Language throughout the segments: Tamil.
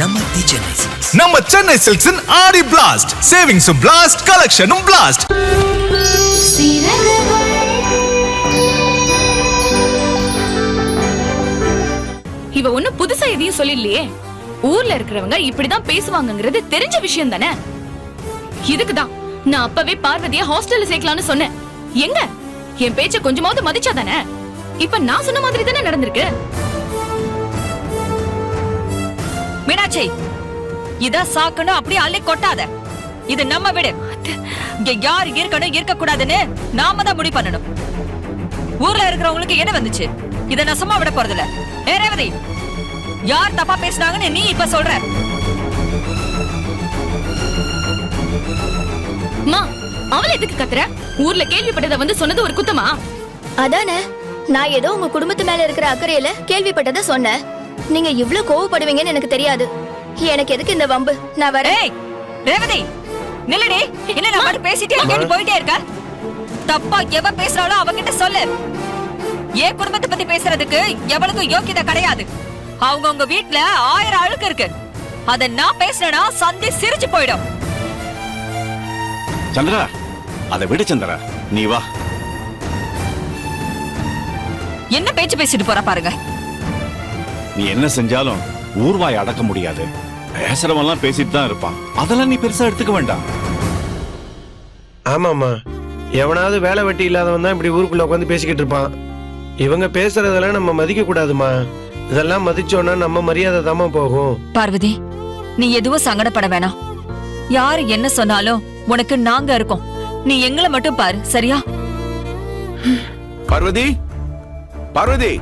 நம்ம சென்னை சில்க்ஸின் ஆடி பிளாஸ்ட், சேவிங்ஸும் பிளாஸ்ட், கலெக்ஷனும் பிளாஸ்ட். இவ ஒண்ணு புதுசா எதையும் சொல்லிடலையே. ஊர்ல இருக்கிறவங்க இப்படிதான் பேசுவாங்கங்கிறது தெரிஞ்ச விஷயம் தானே. இதுக்குதான் நான் அப்பவே பார்வதிய ஹாஸ்டல்ல சேர்க்கலாம்னு சொன்னேன். எங்க என் பேச்ச கொஞ்சமாவது மதிச்சாதானே. இப்ப நான் சொன்ன மாதிரி தானே நடந்திருக்கு. மீனாட்சி, இத சாக்கணும் அப்படியே அள்ளி கொட்டாத. இது நம்ம வீடு. இங்க யார் இருக்கணும் இருக்க கூடாதுன்னு நாம தான் முடிவு பண்ணணும். ஊர்ல இருக்கிறவங்களுக்கு என்ன வந்துச்சு? இத நான் சும்மா விட போறதில்ல. ஏ ரேவதி, யார் தப்பா பேசுனாங்கன்னு நீ இப்ப சொல்ற? மா, அவளை எதுக்கு கத்துற? ஊர்ல கேள்விப்பட்டத வந்து சொன்னது ஒரு குத்தமா? அதானே, நான் ஏதோ உங்க குடும்பத்து மேல இருக்கிற அக்கறையில கேள்விப்பட்டத சொன்னேன். நீங்க இவ்ளோ கோவப்படுவீங்கன்னு எனக்கு தெரியாது. எனக்கு எதுக்கு இந்த வம்பு? நான் வரேன். ரேவதி நில்லடி. என்ன நான் மட்டும் பேசிட்டே கேட்டு போயிட்டே இருக்க? தப்பா எவ பேசுறாளோ அவகிட்ட சொல்லு. ஏன் குடும்பத்தை பத்தி பேசுறதுக்கு எவளுக்கும் யோக்கியதை கிடையாது. அவங்க வீட்டுல 1000 அழுக்கு இருக்கு. அத நான் பேசுறேன்னா சந்தி சிரிச்சு போயிடும். சந்திரா, அதை விடு சந்திரா, நீ வா. என்ன பேச்சு பேசிட்டு போற பாருங்க. நீ என்ன செஞ்சாலும் ஊர்வாய் அடக்க முடியாது. பேசுறவெல்லாம் பேசிட்டு தான் இருப்பான். அதெல்லாம் நீ பெருசா எடுத்துக்க வேண்டாம். ஆமாமா, எவனாவது வேலை வெட்டி இல்லாதவன் தான் இப்படி ஊருக்குள்ள உட்காந்து பேசிக்கிட்டு இருப்பான். இவங்க பேசுறதெல்லாம் நம்ம மதிக்க கூடாதுமா. இதெல்லாம் மதிச்சோன்னா நம்ம மரியாதை தாமா போகும். பார்வதி, நீ எதுவும் சங்கடப்பட வேணாம். யாரு என்ன சொன்னாலும் உனக்கு நாங்க இருக்கோம். நீ எங்களை மட்டும் பாரு, சரியா? பார்வதி, பார்வதி,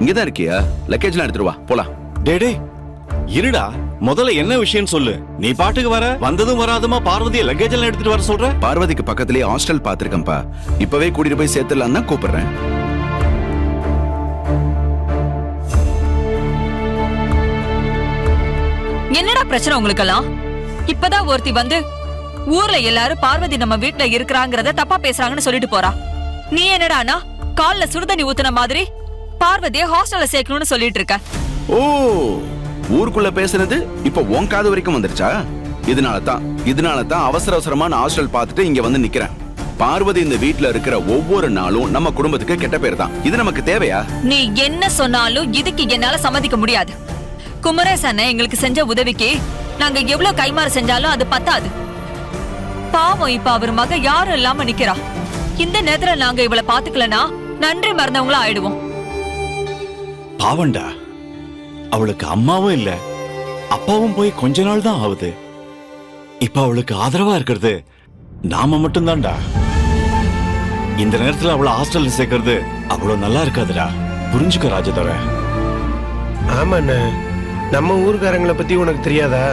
இங்கதான் இருக்கியா? லக்கேஜ்லாம் எடுத்துட்டு வா, போலாம். டேடே இருடா, முதல்ல என்ன விஷயம் சொல்லு. நீ பாட்டுக்கு வர, வந்ததும் வராதுமா பார்வதியை லக்கேஜ் எல்லாம் எடுத்துட்டு வர சொல்ற? பார்வதிக்கு பக்கத்துலயே ஹாஸ்டல் பாத்துருக்கேன்ப்பா. இப்பவே கூட்டிட்டு போய் சேர்த்துலாம் தான் கூப்பிடுறேன். என்னடா பிரச்சனை உங்களுக்கெல்லாம்? இப்பதான் ஒருத்தி வந்து ஊர்ல எல்லாரும் பார்வதி நம்ம வீட்டுல இருக்கிறாங்கிறத தப்பா பேசுறாங்கன்னு சொல்லிட்டு போறா. நீ என்னடானா கால்ல சுடுதண்ணி ஊத்துன மாதிரி பார்வதியை ஹாஸ்டல்ல சேர்க்கணும்னு சொல்லிட்டு இருக்க. ஓ, ஊருக்குள்ள பேசுறது இப்ப உன் காது வரைக்கும் வந்துருச்சா? இதனாலதான் அவசர அவசரமா நான் ஹாஸ்டல் பார்த்துட்டு இங்க வந்து நிக்கிறேன். பார்வதி இந்த வீட்டுல இருக்கிற ஒவ்வொரு நாளும் நம்ம குடும்பத்துக்கு கெட்ட பேர் தான். இது நமக்கு தேவையா? நீ என்ன சொன்னாலும் இதுக்கு என்னால சம்மதிக்க முடியாது. குமரேசன் எங்களுக்கு செஞ்ச உதவிக்கு நாங்க எவ்வளவு கைமாறு செஞ்சாலும் அது பத்தாது. பாவம், இப்ப அவர் மக யாரும் இல்லாம நிக்கிறா. இந்த நேரத்துல நாங்க இவளை பாத்துக்கலனா நன்றி மறந்தவங்களா ஆயிடுவோம். பாவண்டா, அவளுக்கு அம்மாவும் இல்ல, அப்பாவும் போய் கொஞ்ச நாள் தான் ஆகுது. இப்ப அவளுக்கு ஆதரவா இருக்கிறது நாம மட்டும்தான்டா. இந்த நேரத்துல அவளை ஹாஸ்டல்ல சேர்க்கறது அவ்வளவு நல்லா இருக்காதுடா. புரிஞ்சுக்க ராஜதோர. ஆமாண்ண, நம்ம ஊர்க்காரங்களை பத்தி உனக்கு தெரியாதா?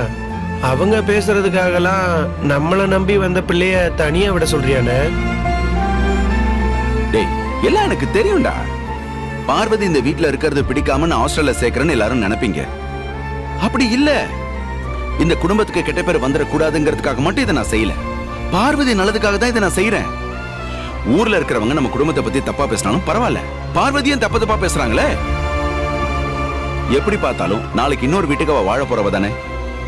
அவங்க பேசுறதுக்காகலாம் நம்மள நம்பி வந்த பிள்ளைய தனியா விட சொல்றியானே? டேய், எல்லாம் எனக்கு தெரியும்டா. பார்வதி இந்த வீட்டுல இருக்கிறது பிடிக்காம நான் ஹாஸ்டல்ல சேர்க்கிறேன்னு எல்லாரும் நினைப்பீங்க. அப்படி இல்ல. இந்த குடும்பத்துக்கு கெட்ட பேர் வந்துடக்கூடாதுங்கிறதுக்காக மட்டும் இதை நான் செய்யல. பார்வதி நல்லதுக்காக தான் இதை நான் செய்யறேன். ஊர்ல இருக்கிறவங்க நம்ம குடும்பத்தை பத்தி தப்பா பேசினாலும் பரவாயில்ல, பார்வதியும் தப்பா பேசுறாங்களே. எப்படி பார்த்தாலும் நாளைக்கு இன்னொரு வீட்டுக்கு அவ வாழ போறவ தானே.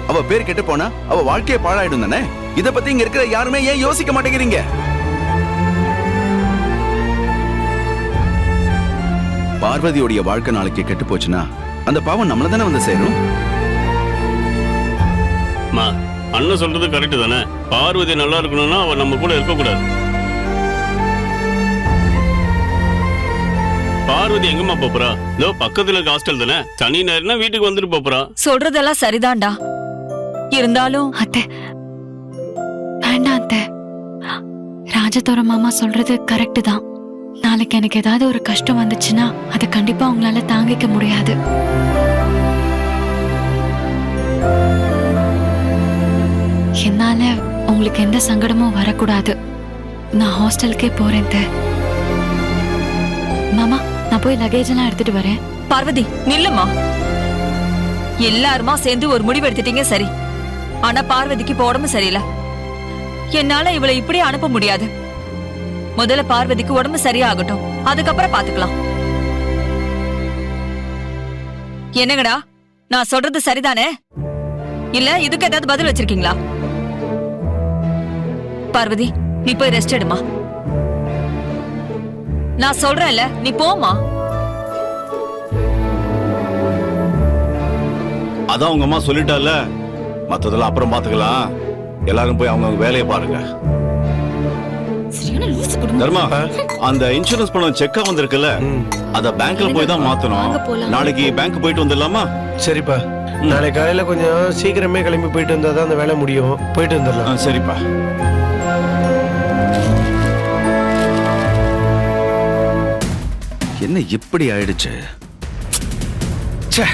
அவ பேர் கெட்டு போனா அவ வாழ்க்கையை பாழாயிடும் தானே. இத பத்தி இங்க இருக்கிற யாருமே ஏன் யோசிக்க மாட்டேங்கிறீங்க? பார்வதியோடைய வாழ்க்கை நாளைக்கு கெட்டு போச்சுன்னா அந்த பாவம் நம்மள தானே வந்து சேரும். அண்ணன் சொல்றது கரெக்ட் தானே. பார்வதி நல்லா இருக்கணும்னா அவ நம்ம கூட இருக்க கூடாது. பார்வதி எங்கம்மா போறா? இதோ பக்கத்துல இருக்க ஹாஸ்டல் தானே. சனி நேரம்னா வீட்டுக்கு வந்துட்டு போறா. சொல்றதெல்லாம் சரிதான்டா. இருந்தாலும் அத்தை வேண்டாம் அத்தை. ராஜதோர மாமா சொல்றது கரெக்ட் தான். நாளைக்கு எனக்கு ஏதாவது ஒரு கஷ்டம் வந்துச்சுன்னா அதை கண்டிப்பா உங்களால தாங்கிக்க முடியாது. என்னால உங்களுக்கு எந்த சங்கடமும் வரக்கூடாது. நான் ஹாஸ்டலுக்கே போறேன். மாமா, நான் போய் லக்கேஜ் எல்லாம் எடுத்துட்டு வரேன். பார்வதி நில்லுமா. எல்லாருமா சேர்ந்து ஒரு முடிவு எடுத்துட்டீங்க சரி. ஆனா பார்வதிக்கு இப்ப உடம்பு சரியில்லை. என்னால இவளை இப்படி அனுப்ப முடியாது. முதல்ல பார்வதிக்கு உடம்பு சரியாகட்டும், அதுக்கப்புறம் பாத்துக்கலாம். என்னங்கடா நான் சொல்றது சரிதானே? இல்ல இதுக்கு ஏதாவது பதில் வச்சிருக்கீங்களா? பார்வதி, நீ போய் ரெஸ்ட் எடுமா. நான் சொல்றேன்ல, நீ போமா. அதான் உங்க அம்மா சொல்லிட்டால, மத்ததெல்லாம் அப்புறம் பாத்துக்கலாம். எல்லாரும் போய் அவங்க வேலையை பாருங்க. சரியான லூசு குடும்பம். தர்மா, அந்த இன்சூரன்ஸ் பணம் செக்கா வந்திருக்குல்ல, அத பேங்க்ல போய் தான் மாத்தணும். நாளைக்கு பேங்க் போயிட்டு வந்துடலாமா? சரிப்பா, நாளை காலையில கொஞ்சம் சீக்கிரமே கிளம்பி போயிட்டு வந்தா தான் அந்த வேலை முடியும். போயிட்டு வந்துடலாம். சரிப்பா. என்ன இப்படி ஆயிடுச்சு? ச்சே.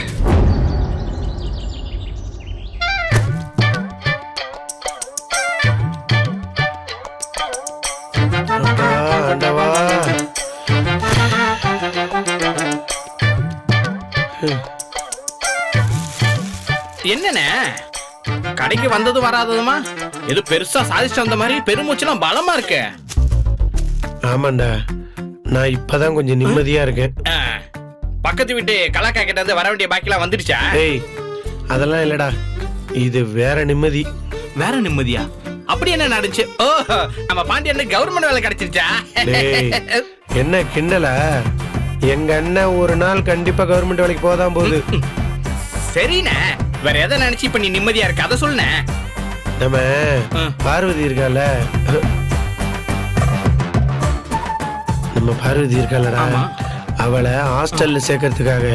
அப்பா, ஆண்டவா. என்னண்ணே கடைக்கு வந்தது வராததுமா எது பெருசா சாதிச்சு வந்த மாதிரி பெருமூச்செல்லாம் பலமா இருக்கு. ஆமாண்டா, நான் இப்பதான் கொஞ்சம் நிம்மதியா இருக்கேன். பக்கத்து வீட்டு கலாக்கா கிட்ட இருந்து வர வேண்டிய பாக்கிலாம் வந்துடுச்சா? ஏய், அதெல்லாம் இல்லடா, இது வேற நிம்மதி. வேற நிம்மதியா? அப்படி என்ன நடந்துச்சு? ஓ, நம்ம பாண்டியனுக்கு கவர்மெண்ட் வேலை கிடைச்சிருச்சா? டேய், என்ன கிண்டலா? எங்க அண்ணன் ஒரு நாள் கண்டிப்பா கவர்மெண்ட் வேலைக்கு போதான் போகுது. சரிண்ணே, வேற எதை நினைச்சு இப்ப நீ நிம்மதியா இருக்க? அதை சொல்லுண்ணே. நம்ம பார்வதி இருக்கால, நம்ம பார்வதி இருக்காலடா, அவளை ஹாஸ்டல்ல சேர்க்கறதுக்காக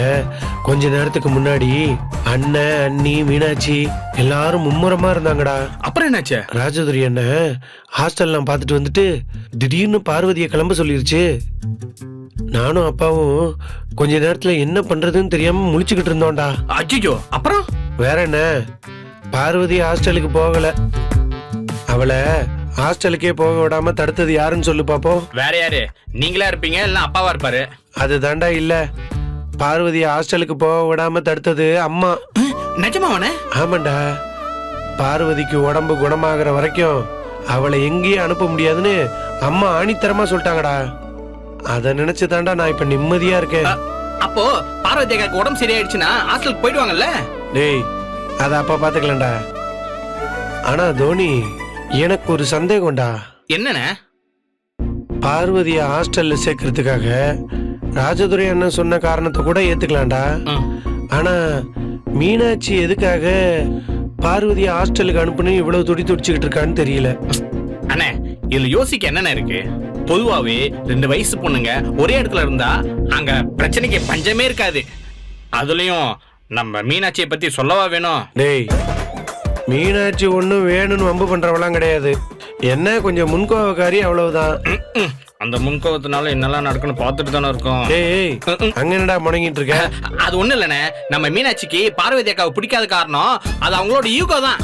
கொஞ்ச நேரத்துக்கு முன்னாடி அண்ணன், அண்ணி, மீனாட்சி எல்லாரும் மும்முரமா இருந்தாங்கடா. அப்புறம் என்னாச்சு? ராஜதுரி அண்ணன் ஹாஸ்டல்லாம் பார்த்துட்டு வந்துட்டு திடீர்னு பார்வதியை கிளம்ப சொல்லிருச்சு. நானும் அப்பாவும் கொஞ்ச நேரத்துல என்ன பண்றதுன்னு தெரியாம முழிச்சுக்கிட்டு இருந்தோம்டா. அஜிஜோ, அப்புறம் வேற என்ன, பார்வதி ஹாஸ்டலுக்கு போகல. அவளை ஹாஸ்டலுக்கே போக விடாம தடுத்தது யாருன்னு சொல்லு பாப்போம். வேற யாரு? நீங்களா இருப்பீங்க இல்ல அப்பாவா இருப்பாரு? அது தாண்டா இல்ல, பார்வதி ஹாஸ்டலுக்கு போக விடாம தடுத்தது அம்மா. நிஜமாவனே? ஆமாண்டா, பார்வதிக்கு உடம்பு குணமாகற வரைக்கும் அவளை எங்கேயும் அனுப்ப முடியாதுன்னு அம்மா ஆணித்தரமா சொல்லிட்டாங்கடா. அத நினைச்சு தாண்டா நான் இப்ப நிம்மதியா இருக்கேன். அப்போ பார்வதி அக்காக்கு உடம்பு சரியாயிடுச்சுன்னா ஹாஸ்டலுக்கு போயிடுவாங்கல்ல? டேய், அத அப்பா பாத்துக்கலாம்டா. ஆனா தோனி, எனக்கு ஒரு சந்தேகம்டா. என்னண்ணே? பார்வதிய ஹாஸ்டல்ல சேர்க்கறதுக்காக ராஜதுரை அண்ணன் சொன்ன காரணத்தை கூட ஏத்துக்கலாம்டா. ஆனா மீனாட்சி எதுக்காக பார்வதிய ஹாஸ்டலுக்கு அனுப்புன்னு இவ்வளவு துடிச்சுக்கிட்டு இருக்கான்னு தெரியல. அண்ணே, இதுல யோசிக்க என்னென்ன இருக்கு? பொதுவாவே 2 வயசு பொண்ணுங்க ஒரே இடத்துல இருந்தா அங்க பிரச்சனைக்கு பஞ்சமே இருக்காது. அதுலயும் நம்ம மீனாட்சியை பத்தி சொல்லவா வேணும்? டேய், மீனாட்சி ஒண்ணும் வேணும்னு வம்பு பண்றவளாம் கிடையாது. என்ன கொஞ்சம் முன்கோவக்காரி, அவ்வளவுதான். அந்த முன்கோவத்தினால என்னெல்லாம் நடக்குன்னு பார்த்துட்டு தானே இருக்கோம். ஏய், அங்க என்னடா முடங்கிட்டு இருக்க? அது ஒண்ணு இல்லண்ணே, நம்ம மீனாட்சிக்கு பார்வதி அக்காவை பிடிக்காத காரணம் அது அவங்களோட ஈகோ தான்.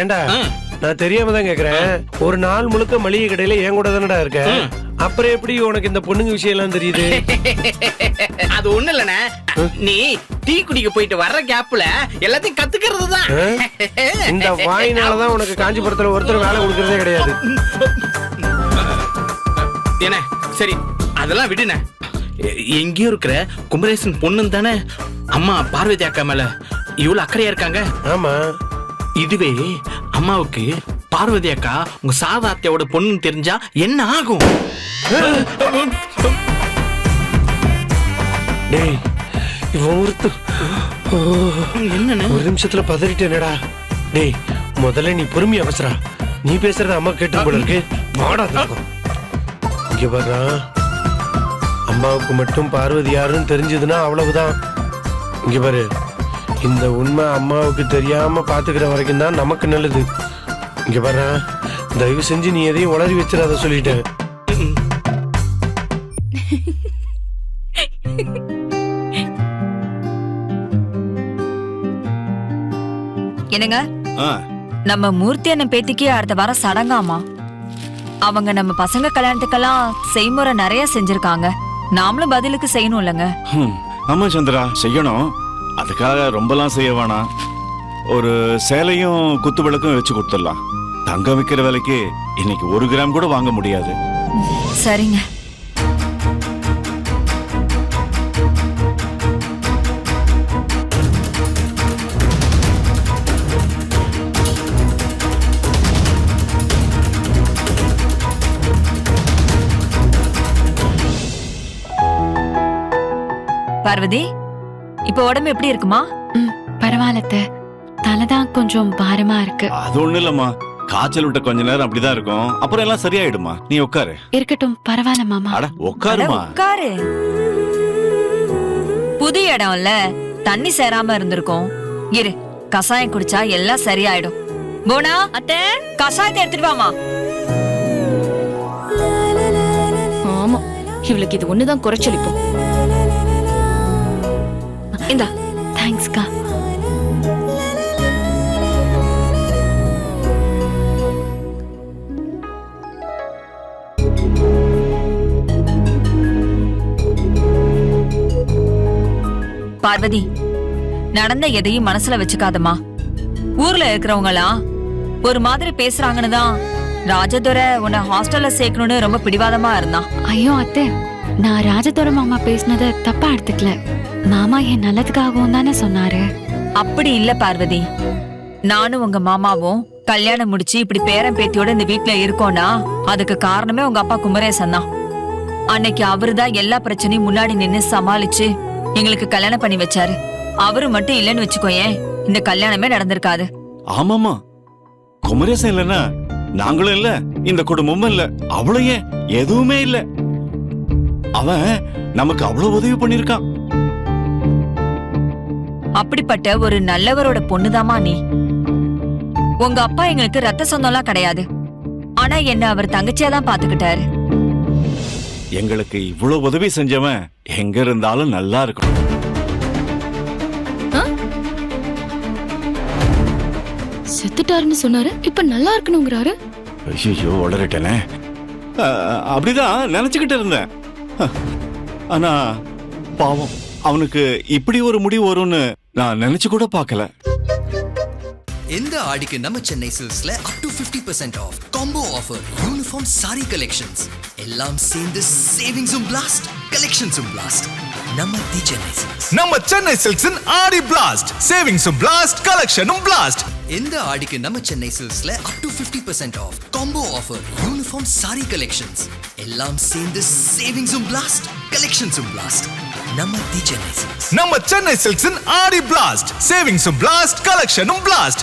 ஏண்டா, நான் தெரியாம தான் கேக்குறேன். ஒரு நாள் முழுக்க மளிகை கடையில என் கூட தானடா இருக்க, அப்புறம் எப்படி உனக்கு இந்த பொண்ணுங்க விஷயம் எல்லாம் தெரியுது? அது ஒண்ணு இல்லண்ணே, நீ டீ குடிக்க போயிட்டு வர்ற கேப்ல எல்லாத்தையும் கத்துக்கிறது தான். இந்த வாயினாலதான் உனக்கு காஞ்சிபுரத்துல ஒருத்தர் வேலை கொடுக்கறதே கிடையாது. என்ன சரி, அதெல்லாம் விடுன. எங்கேயோ இருக்கிற குமரேசன் பொண்ணு தானே அம்மா பார்வதி அக்கா மேல இவ்வளவு அக்கறையா இருக்காங்க. ஆமா, இதுவே அம்மாவுக்கு பார்வதி அக்கா உங்க சாதாத்தியோட பொண்ணு தெரிஞ்சா என்ன ஆகும்? டேய், என்ன ஒரு நிமிஷத்துல பதறிட்டேனடா. டேய், முதல்ல நீ பொறுமை அவசரா. நீ பேசுறத அம்மா கேட்டு போல இருக்கு. வாடா தக்கம். இங்க பாரு, அம்மாவுக்கு மட்டும் பார்வதி யாருன்னு தெரிஞ்சதுன்னா அவ்வளவுதான். இங்க பாரு, இந்த உண்மை அம்மாவுக்கு தெரியாம பாத்துக்கிற வரைக்கும் தான் நமக்கு நல்லது. இங்க பாரு, தயவு செஞ்சு நீ எதையும் உளறி வச்சிடாத சொல்லிட்டேன். என்னங்க, நம்ம மூர்த்தி அண்ணன் பேத்திக்கு அடுத்த வாரம் சடங்காமா. அவங்க நம்ம பசங்க கல்யாணத்துக்கெல்லாம் செய்முறை நிறைய செஞ்சிருக்காங்க. நாமளும் பதிலுக்கு செய்யணும் இல்லங்க? ஆமா சந்திரா, செய்யணும். அதுக்காக ரொம்பலாம் செய்ய வேணாம். ஒரு சேலையும் குத்து விளக்கும் வச்சு கொடுத்துடலாம். தங்க விற்கிற விலைக்கு இன்னைக்கு 1 கிராம் கூட வாங்க முடியாது. சரிங்க. பார்வதி இப்ப உடம்பு எப்படி இருக்குமா? பரவாயில்ல அத்தை. தலைதான் கொஞ்சம் பாரமா இருக்கு. அது ஒண்ணு இல்லம்மா, காய்ச்சல் விட்ட கொஞ்ச நேரம் அப்படிதான் இருக்கும், அப்புறம் எல்லாம் சரியாயிடுமா. நீ உட்காரு. இருக்கட்டும், பரவாயில்ல மாமா. அட உட்காருமா. உட்காரு. புது இடம்ல தண்ணி சேராம இருந்திருக்கும். இரு, கசாயம் குடிச்சா எல்லாம் சரியாயிடும். போனா அத்தை, கசாயத்தை எடுத்துட்டு வாமா. ஆமா, இவளுக்கு இது ஒண்ணுதான் குறைச்சலிப்போம். இந்தா. தேங்க்ஸ்க்கா. பார்வதி, நடந்த எதையும் மனசுல வச்சுக்காதம்மா. ஊர்ல இருக்கிறவங்களாம் ஒரு மாதிரி பேசுறாங்கன்னு தான் ராஜதுரை உன்னை ஹாஸ்டல்ல சேர்க்கணும்னு ரொம்ப பிடிவாதமா இருந்தான். ஐயோ அத்தை, நான் ராஜதுரை மாமா பேசினதை தப்பா எடுத்துக்கல. மாமா என் நல்லதுக்காகவும் தானே சொன்னாரு. அப்படி இல்ல பார்வதி, நானும் உங்க மாமாவும் கல்யாணம் முடிச்சு இப்படி பேரன் பேத்தியோட இந்த வீட்டுல இருக்கோம்னா அதுக்கு காரணமே உங்க அப்பா குமரேசன் தான். அன்னைக்கு அவருதான் எல்லா பிரச்சனையும் முன்னாடி நின்னு சமாளிச்சு எங்களுக்கு கல்யாணம் பண்ணி வச்சாரு. அவரு மட்டும் இல்லன்னு வச்சுக்கோயேன், இந்த கல்யாணமே நடந்திருக்காது. ஆமாமா, குமரேசன் இல்லன்னா நாங்களும் இல்ல, இந்த குடும்பமும் இல்ல, அவளும் ஏன் எதுவுமே இல்ல. அவன் நமக்கு அவ்வளவு உதவி பண்ணிருக்கான். அப்படிப்பட்ட ஒரு நல்லவரோட பொண்ணுதாமா நீ. உங்க அப்பா எங்களுக்கு ரத்த சொந்தம்லாம் கிடையாது, ஆனா என்ன அவர் தங்கச்சியாதான் பாத்துக்கிட்டாரு. எங்களுக்கு இவ்வளவு உதவி செஞ்சவன் எங்க இருந்தாலும் நல்லா இருக்கணும். செத்துட்டாருன்னு சொன்னாரு, இப்ப நல்லா இருக்கணுங்கிறாரு. ஐயோ, உளறிட்டேனே. அப்படிதான் நினைச்சுக்கிட்டு இருந்தேன். ஆனா பாவம், அவனுக்கு இப்படி ஒரு முடிவு வரும்னு நான் நினைச்சு கூட பார்க்கல. இந்த ஆடிக்கு நம்ம சென்னை சில்க்ஸ்ல up to 50% off combo offer, uniform sari collections எல்லாம் சேர்ந்து சேவிங்ஸும் பிளாஸ்ட், கலெக்ஷன்ஸும் பிளாஸ்ட். நம்ம தி சென்னை சில்க்ஸ். நம்ம சென்னை சில்க்ஸின் ஆடி பிளாஸ்ட், சேவிங்ஸும் பிளாஸ்ட், கலெக்ஷனும் பிளாஸ்ட். இந்த ஆடிக்கு நம்ம சென்னை சில்க்ஸ்ல up to 50% off combo offer, uniform sari collections எல்லாம் சேர்ந்து சேவிங்ஸும் பிளாஸ்ட், கலெக்ஷன்ஸும் பிளாஸ்ட். நம்ம தி சென்னை சில்க்ஸ். நம்ம சென்னை சில்க்ஸின் ஆடி பிளாஸ்ட், சேவிங்ஸும் பிளாஸ்ட், கலெக்ஷனும் பிளாஸ்ட்.